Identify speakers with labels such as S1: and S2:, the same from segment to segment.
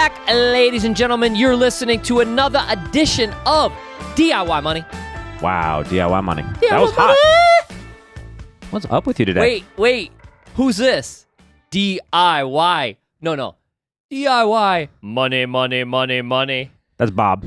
S1: back, ladies and gentlemen. You're listening to another edition of DIY Money.
S2: Wow, DIY money.
S1: DIY
S2: That was
S1: Money.
S2: hot. What's up with you today?
S1: Wait. Who's this? DIY. No. DIY. Money.
S2: That's Bob.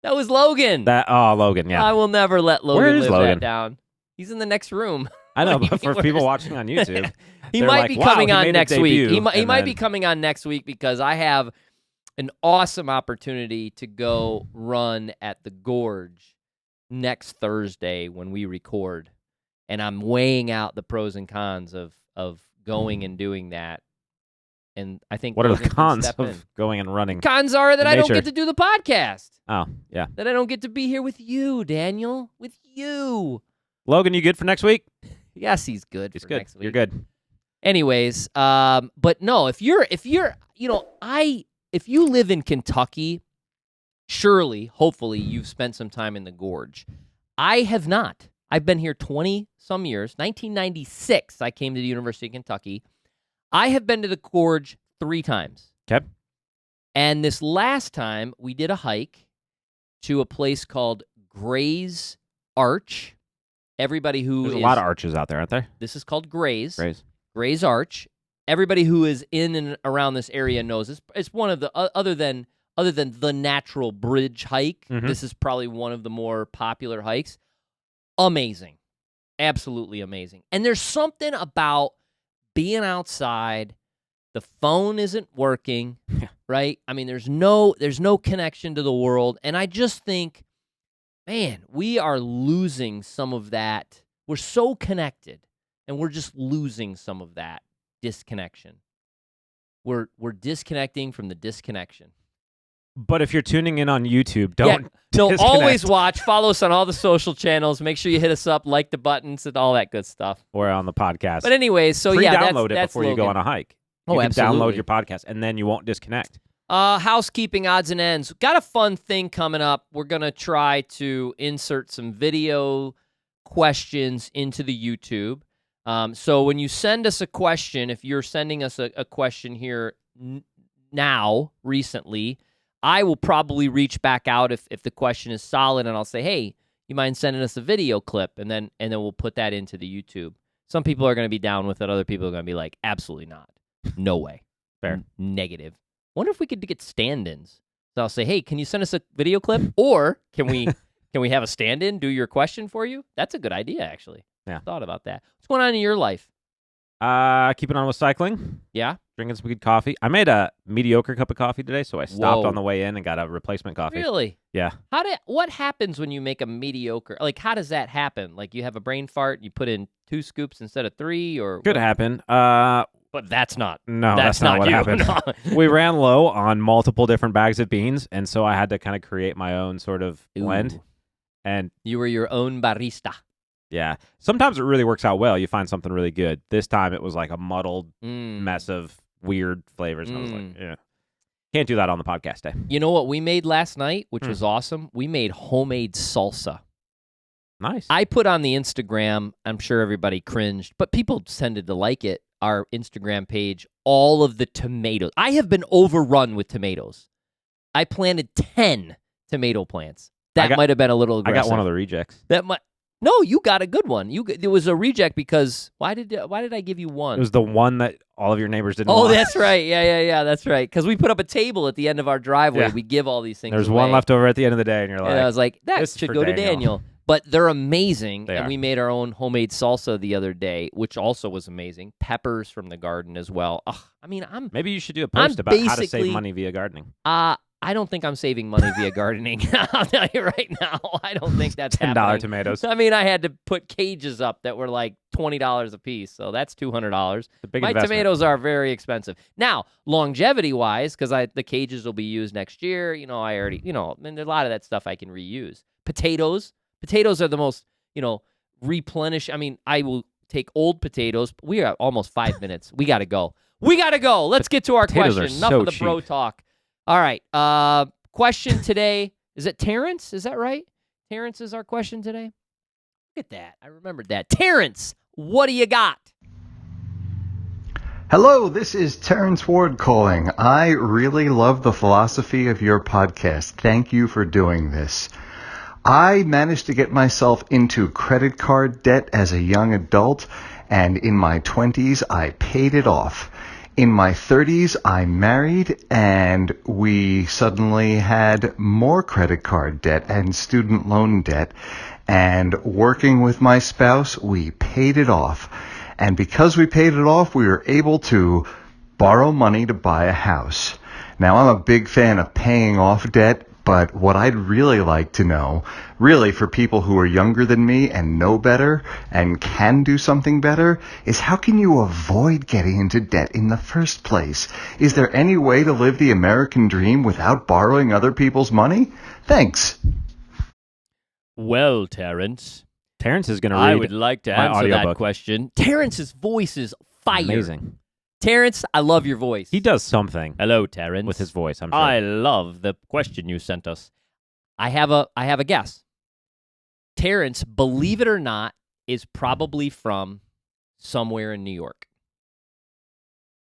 S1: That was Logan.
S2: Logan, yeah.
S1: I will never let Logan
S2: Where is
S1: live
S2: Logan?
S1: that down. He's in the next room.
S2: I know,
S1: What do you
S2: but for
S1: mean,
S2: people
S1: where's-
S2: watching on YouTube,
S1: He
S2: they're
S1: might
S2: like,
S1: be
S2: wow,
S1: coming
S2: he
S1: on
S2: made a
S1: next week.
S2: debut,
S1: He might
S2: and
S1: be
S2: then-
S1: coming on next week because I have an awesome opportunity to go run at the Gorge next Thursday when we record, and I'm weighing out the pros and cons of going and doing that. And I think
S2: What are the
S1: Logan can
S2: cons
S1: step in.
S2: of going and running?
S1: Cons are that
S2: in
S1: I don't
S2: nature?
S1: get to do the podcast.
S2: Oh, yeah.
S1: That I don't get to be here with you, Daniel. With you.
S2: Logan, you good for next week?
S1: Yes, he's good
S2: He's
S1: for
S2: good.
S1: next week.
S2: You're good.
S1: Anyways, but no, if you live in Kentucky, surely, hopefully, you've spent some time in the Gorge. I have not. I've been here 20-some years. 1996, I came to the University of Kentucky. I have been to the Gorge 3 times.
S2: Okay.
S1: And this last time, we did a hike to a place called Gray's Arch. Everybody who
S2: There's
S1: is...
S2: a lot of arches out there, aren't there?
S1: This is called Gray's.
S2: Grays.
S1: Arch. Everybody who is in and around this area knows this. It's one of the other than the natural bridge hike.
S2: Mhm.
S1: This is probably one of the more popular hikes. Amazing, absolutely amazing. And there's something about being outside. The phone isn't working, right? I mean, there's no connection to the world, and I just think, man, we are losing some of that. We're so connected. And we're just losing some of that disconnection. We're disconnecting from the disconnection.
S2: But if you're tuning in on YouTube, don't
S1: No, always
S2: disconnect.
S1: watch. Follow us on all the social channels. Make sure you hit us up, like the buttons, and all that good stuff.
S2: Or on the podcast.
S1: But anyways, so
S2: Pre-download it
S1: that's
S2: before you go
S1: Logan.
S2: on a hike.
S1: Oh,
S2: You can
S1: absolutely.
S2: download your podcast, and then you won't disconnect.
S1: Housekeeping odds and ends. Got a fun thing coming up. We're going to try to insert some video questions into the YouTube. So when you send us a question, if you're sending us a question here now, recently, I will probably reach back out if the question is solid, and I'll say, hey, you mind sending us a video clip? And then we'll put that into the YouTube. Some people are going to be down with it. Other people are going to be like, absolutely not. No way.
S2: Fair.
S1: Negative. Wonder if we could get stand-ins. So I'll say, hey, can you send us a video clip? Or can we have a stand-in do your question for you? That's a good idea, actually.
S2: Yeah.
S1: Thought about that. What's going on in your life?
S2: Keeping on with cycling.
S1: Yeah?
S2: Drinking some good coffee. I made a mediocre cup of coffee today, so I stopped
S1: Whoa.
S2: on the way in and got a replacement coffee.
S1: Really?
S2: Yeah.
S1: What happens when you make a mediocre? Like, how does that happen? Like, you have a brain fart, you put in 2 scoops instead of 3, or
S2: Could
S1: what?
S2: happen.
S1: But that's not.
S2: No, that's not what
S1: you.
S2: happened.
S1: No.
S2: We ran low on multiple different bags of beans, and so I had to kind of create my own sort of blend.
S1: Ooh.
S2: And
S1: You were your own barista.
S2: yeah, sometimes it really works out well. You find something really good. This time it was like a muddled
S1: Mm.
S2: mess of weird flavors. And I was like, yeah. Can't do that on the podcast day.
S1: You know what we made last night, which was awesome? We made homemade salsa.
S2: Nice.
S1: I put on the Instagram, I'm sure everybody cringed, but people tended to like it, our Instagram page, all of the tomatoes. I have been overrun with tomatoes. I planted 10 tomato plants. That might have been a little
S2: I
S1: aggressive.
S2: got one of the rejects.
S1: No, you got a good one. It was a reject because why did I give you one?
S2: It was the one that all of your neighbors didn't
S1: Oh,
S2: want.
S1: that's right. Yeah. That's right. Because we put up a table at the end of our driveway.
S2: Yeah.
S1: We give all these things
S2: There's
S1: away.
S2: one left over at the end of the day, and you're like,
S1: And I was like, that
S2: this is
S1: should
S2: for
S1: go to
S2: Daniel.
S1: Daniel. But they're amazing.
S2: They
S1: And
S2: are.
S1: we made our own homemade salsa the other day, which also was amazing. Peppers from the garden as well. Ugh, I mean,
S2: maybe you should do a post about how to save money via gardening.
S1: I don't think I'm saving money via gardening. I'll tell you right now. I don't think that's
S2: $10
S1: happening.
S2: tomatoes.
S1: I mean, I had to put cages up that were like $20 a piece, so that's $200.
S2: A big
S1: My
S2: investment.
S1: tomatoes are very expensive. Now, longevity-wise, because the cages will be used next year, I already, and a lot of that stuff I can reuse. Potatoes are the most, replenish. I mean, I will take old potatoes. We are at almost 5 minutes. We got to go. Let's get to our
S2: Potatoes
S1: question.
S2: are
S1: Enough
S2: so
S1: of the bro
S2: cheap.
S1: talk. All right. Question today. Is it Terrence? Is that right? Terrence is our question today. Look at that. I remembered that. Terrence, what do you got?
S3: Hello, this is Terrence Ward calling. I really love the philosophy of your podcast. Thank you for doing this. I managed to get myself into credit card debt as a young adult, and in my 20s, I paid it off. In my 30s, I married, and we suddenly had more credit card debt and student loan debt, and working with my spouse, we paid it off. And because we paid it off, we were able to borrow money to buy a house. Now, I'm a big fan of paying off debt, but what I'd really like to know, really for people who are younger than me and know better and can do something better, is how can you avoid getting into debt in the first place? Is there any way to live the American dream without borrowing other people's money? Thanks.
S1: Well, Terrence,
S2: Terrence is going to read
S1: I would like to
S2: my
S1: answer that
S2: audiobook.
S1: question. Terrence's voice is fire.
S2: Amazing.
S1: Terrence, I love your voice.
S2: He does something
S1: Hello, Terrence.
S2: with his voice, I'm sure.
S1: I love the question you sent us. I have a guess. Terrence, believe it or not, is probably from somewhere in New York.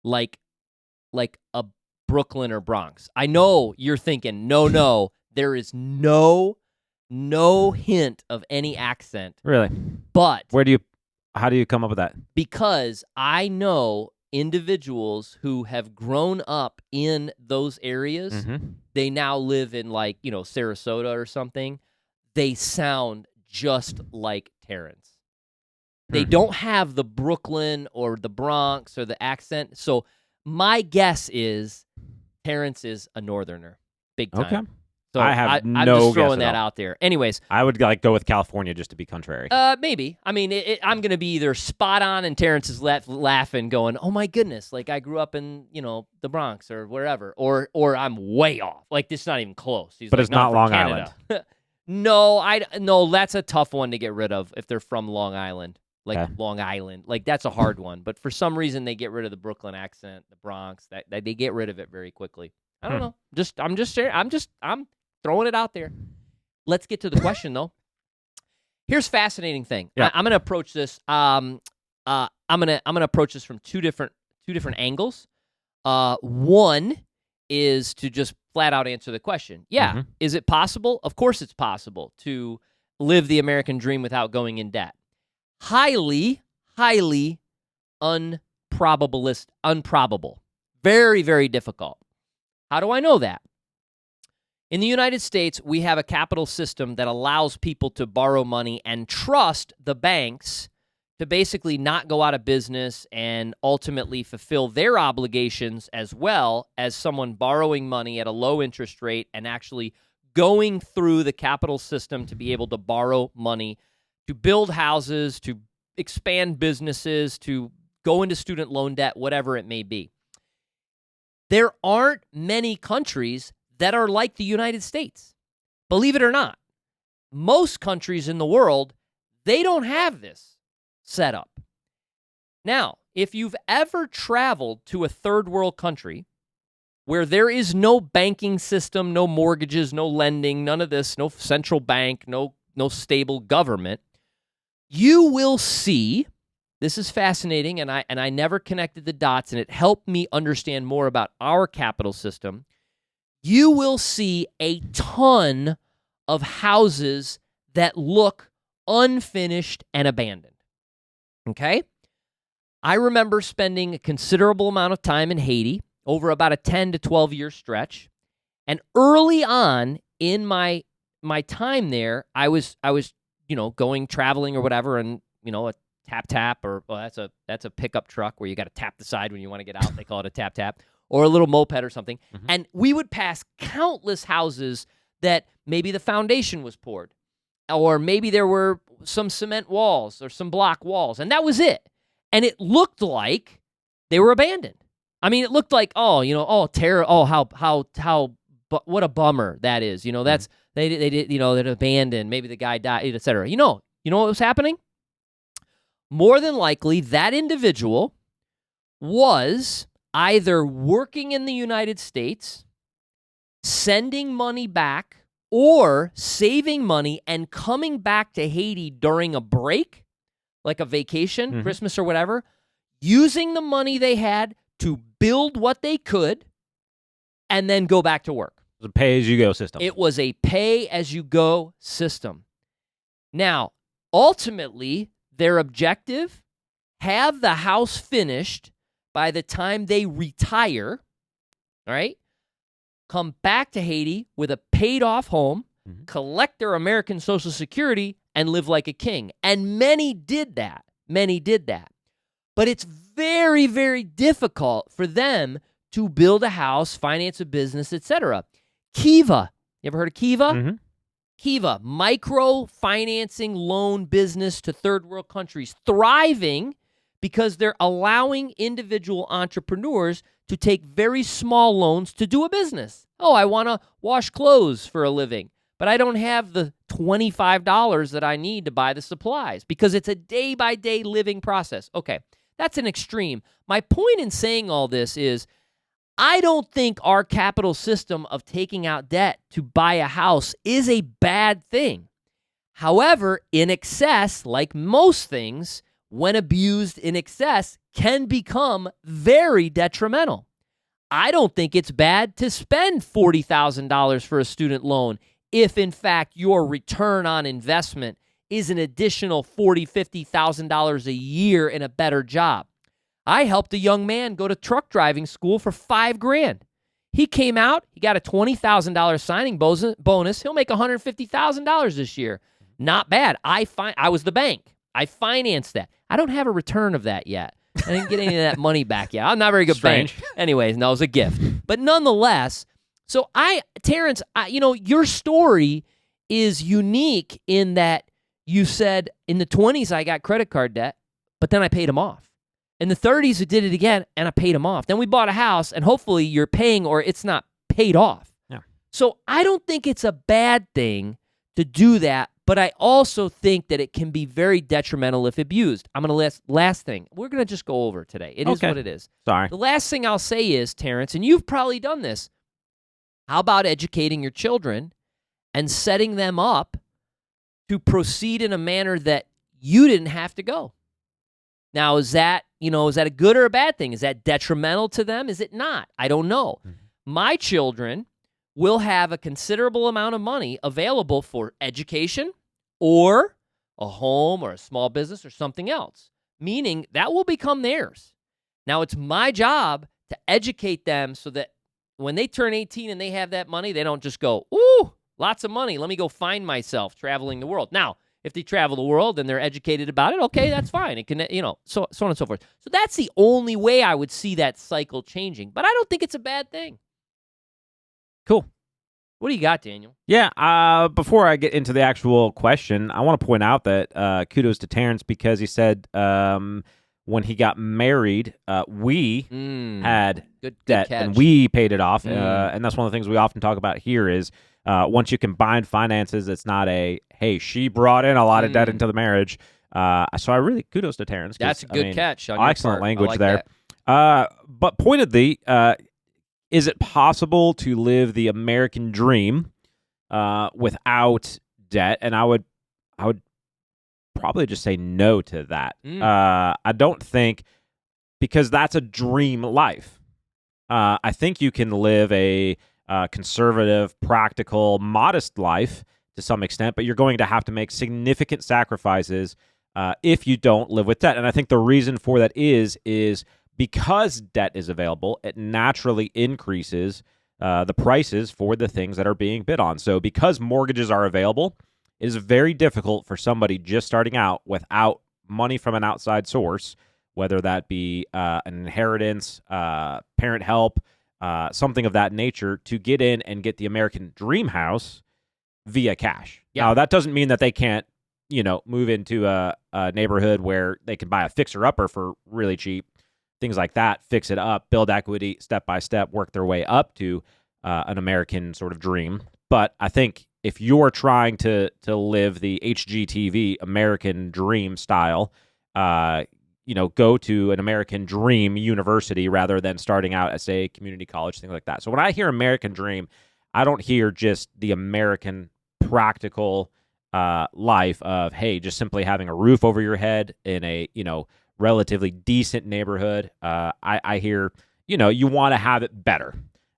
S1: Like a Brooklyn or Bronx. I know you're thinking, no, there is no hint of any accent.
S2: Really?
S1: But
S2: How do you come up with that?
S1: because I know individuals who have grown up in those areas,
S2: Mm-hmm.
S1: they now live in Sarasota or something. They sound just like Terrence. They don't have the Brooklyn or the Bronx or the accent. So my guess is Terrence is a northerner, big time.
S2: Okay.
S1: So
S2: I have
S1: I'm
S2: no
S1: just
S2: guess
S1: throwing
S2: at
S1: that
S2: all.
S1: out there. Anyways,
S2: I would go with California just to be contrary.
S1: maybe. I mean, I'm gonna be either spot on and Terrence is laughing, going, "Oh my goodness!" Like I grew up in the Bronx or wherever, or I'm way off. Like this is not even close. He's
S2: But
S1: like,
S2: it's not
S1: from
S2: Long
S1: Canada. No, that's a tough one to get rid of if they're from Long Island. Like
S2: Okay.
S1: Long Island, like that's a hard one. But for some reason, they get rid of the Brooklyn accent, the Bronx. That they get rid of it very quickly. I don't know. I'm throwing it out there. Let's get to the question though. Here's a fascinating thing.
S2: Yeah.
S1: I'm going to approach this. I'm gonna approach this from two different angles. One is to just flat out answer the question. Yeah,
S2: Mhm.
S1: Is it possible? Of course, it's possible to live the American dream without going in debt. Highly unprobable. Very, very difficult. How do I know that? In the United States, we have a capital system that allows people to borrow money and trust the banks to basically not go out of business and ultimately fulfill their obligations as well as someone borrowing money at a low interest rate and actually going through the capital system to be able to borrow money to build houses, to expand businesses, to go into student loan debt, whatever it may be. There aren't many countries that are like the United States. Believe it or not, most countries in the world, they don't have this set up. Now, if you've ever traveled to a third world country where there is no banking system, no mortgages, no lending, none of this, no central bank, no stable government, you will see, this is fascinating, and I never connected the dots, and it helped me understand more about our capital system. You will see a ton of houses that look unfinished and abandoned. Okay? I remember spending a considerable amount of time in Haiti over about a 10 to 12 year stretch. And early on in my time there, I was going traveling or whatever, and a tap or that's a pickup truck where you got to tap the side when you want to get out. They call it a tap. Or a little moped or something. Mm-hmm. And we would pass countless houses that maybe the foundation was poured, or maybe there were some cement walls or some block walls, and that was it. And it looked like they were abandoned. I mean, it looked like, terror. Oh, how what a bummer that is. That's they did. They're abandoned. Maybe the guy died, etc. You know what was happening? More than likely, that individual was either working in the United States, sending money back, or saving money and coming back to Haiti during a break, like a vacation, Christmas or whatever, using the money they had to build what they could and then go back to work.
S2: It was a pay-as-you-go system.
S1: It was a pay-as-you-go system. Now, ultimately, their objective, have the house finished by the time they retire, all right? Come back to Haiti with a paid-off home, collect their American Social Security, and live like a king. And many did that. Many did that. But it's very, very difficult for them to build a house, finance a business, etc. Kiva. You ever heard of Kiva?
S2: Mm-hmm.
S1: Kiva, micro-financing loan business to third world countries, thriving because they're allowing individual entrepreneurs to take very small loans to do a business. Oh, I want to wash clothes for a living, but I don't have the $25 that I need to buy the supplies because it's a day-by-day living process. Okay, that's an extreme. My point in saying all this is I don't think our capital system of taking out debt to buy a house is a bad thing. However, in excess, like most things, when abused in excess, can become very detrimental. I don't think it's bad to spend $40,000 for a student loan if, in fact, your return on investment is an additional $40,000, $50,000 a year in a better job. I helped a young man go to truck driving school for $5,000. He came out, he got a $20,000 signing bonus. He'll make $150,000 this year. Not bad. I was the bank. I financed that. I don't have a return of that yet. I didn't get any of that money back yet. I'm not a very good
S2: Strange.
S1: bank. Anyways, no, it was a gift. But nonetheless, so Terrence, your story is unique in that you said in the 20s I got credit card debt, but then I paid them off. In the 30s, I did it again, and I paid them off. Then we bought a house, and hopefully you're paying or it's not paid off.
S2: Yeah.
S1: So I don't think it's a bad thing to do that, but I also think that it can be very detrimental if abused. I'm going to last thing. We're going to just go over today. It is what it is.
S2: Sorry.
S1: The last thing I'll say is, Terrence, and you've probably done this, how about educating your children and setting them up to proceed in a manner that you didn't have to go? Now, is that a good or a bad thing? Is that detrimental to them? Is it not? I don't know. Mm-hmm. My children will have a considerable amount of money available for education or a home or a small business or something else, meaning that will become theirs. Now, it's my job to educate them so that when they turn 18 and they have that money, they don't just go, ooh, lots of money. Let me go find myself traveling the world. Now, if they travel the world and they're educated about it, okay, that's fine. It can, so on and so forth. So that's the only way I would see that cycle changing. But I don't think it's a bad thing.
S2: Cool.
S1: What do you got, Daniel?
S2: Yeah, before I get into the actual question, I want to point out that kudos to Terrence because he said when he got married, we had
S1: good
S2: debt
S1: catch.
S2: and we paid it off. And that's one of the things we often talk about here is once you combine finances, it's not hey, she brought in a lot of debt into the marriage. So I really kudos to Terrence.
S1: That's a good catch on your
S2: excellent
S1: part.
S2: language
S1: I like
S2: there.
S1: That.
S2: But pointedly, is it possible to live the American dream without debt? And I would probably just say no to that. I don't think, because that's a dream life. I think you can live a conservative, practical, modest life to some extent, but you're going to have to make significant sacrifices if you don't live with debt. And I think the reason for that is because debt is available, it naturally increases the prices for the things that are being bid on. So because mortgages are available, it is very difficult for somebody just starting out without money from an outside source, whether that be an inheritance, parent help, something of that nature, to get in and get the American dream house via cash.
S1: Yeah.
S2: Now, that doesn't mean that they can't, move into a neighborhood where they can buy a fixer-upper for really cheap, things like that, fix it up, build equity step by step, work their way up to an American sort of dream. But I think if you're trying to live the HGTV American dream style, go to an American dream university rather than starting out at, say, community college, things like that. So when I hear American dream, I don't hear just the American practical life of, hey, just simply having a roof over your head in a, relatively decent neighborhood. I hear, you want to have it better.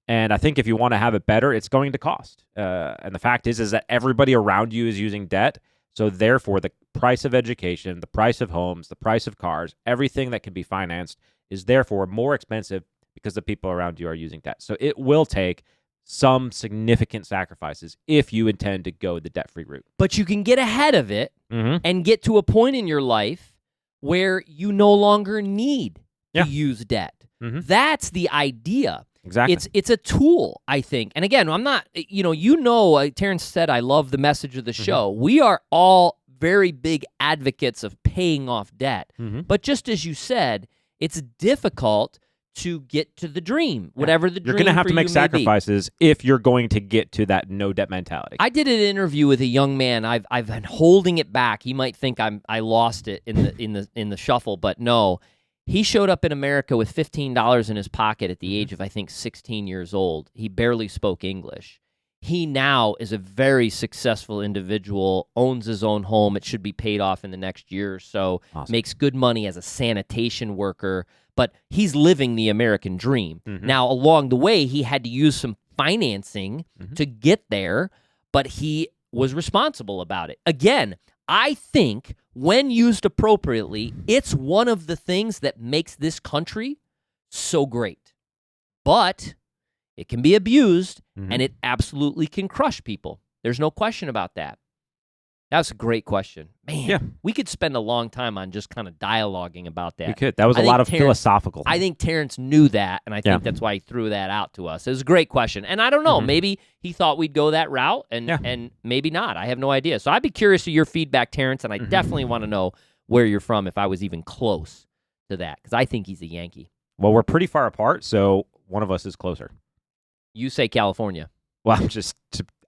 S2: And I think if you want to have it better, it's going to cost. And the fact is that everybody around you is using debt. So therefore, the price of education, the price of homes, the price of cars, everything that can be financed is therefore more expensive because the people around you are using debt. So it will take some significant sacrifices if you intend to go the debt-free route.
S1: But you can get ahead of it and get to a point in your life where you no longer need to use debt. That's the idea.
S2: Exactly.
S1: It's a tool, I think. And again, I'm not, Terrence said I love the message of the show. We are all very big advocates of paying off debt. But just as you said, it's difficult to get to the dream, whatever the dream
S2: You're going to have to make sacrifices if you're going to get to that no debt mentality.
S1: I did an interview with a young man. I've been holding it back. He might think I lost it in the shuffle, but no. He showed up in America with $15 in his pocket at the age of, I think, 16 years old. He barely spoke English. He now is a very successful individual, owns his own home. It should be paid off in the next year or so, makes good money as a sanitation worker, but he's living the American dream. Now, along the way, he had to use some financing to get there, but he was responsible about it. Again, I think when used appropriately, it's one of the things that makes this country so great. But it can be abused, and it absolutely can crush people. There's no question about that. That's a great question. Man, we could spend a long time on just kind of dialoguing about that.
S2: We could. That was a lot of philosophical.
S1: I think Terrence knew that, and I think that's why he threw that out to us. It was a great question. And I don't know, maybe he thought we'd go that route, and maybe not. I have no idea. So I'd be curious of your feedback, Terrence, and I definitely want to know where you're from if I was even close to that, because I think he's a Yankee.
S2: Well, we're pretty far apart, so one of us is closer.
S1: You say California.
S2: Well,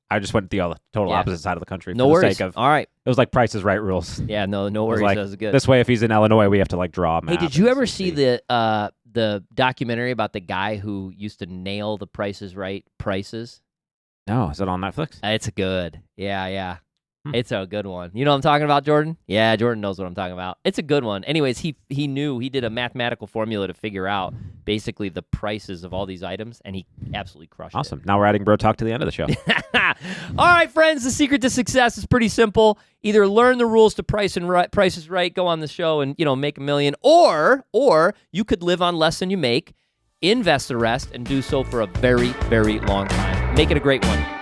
S2: I just went the total opposite side of the country.
S1: No
S2: for
S1: worries.
S2: The sake of,
S1: all right.
S2: It was like Price is Right rules.
S1: Yeah, no worries.
S2: Like,
S1: that was good.
S2: This way, if he's in Illinois, we have to draw a map.
S1: Hey, did you ever see the documentary about the guy who used to nail the Price is Right prices?
S2: No, is it on Netflix?
S1: It's good. Yeah. It's a good one. You know what I'm talking about, Jordan? Yeah, Jordan knows what I'm talking about. It's a good one. Anyways, he knew, he did a mathematical formula to figure out basically the prices of all these items, and he absolutely crushed it.
S2: Awesome. Now we're adding Bro Talk to the end of the show.
S1: All right, friends, the secret to success is pretty simple. Either learn the rules to Price is Right, go on the show and, make $1 million, or you could live on less than you make, invest the rest, and do so for a very, very long time. Make it a great one.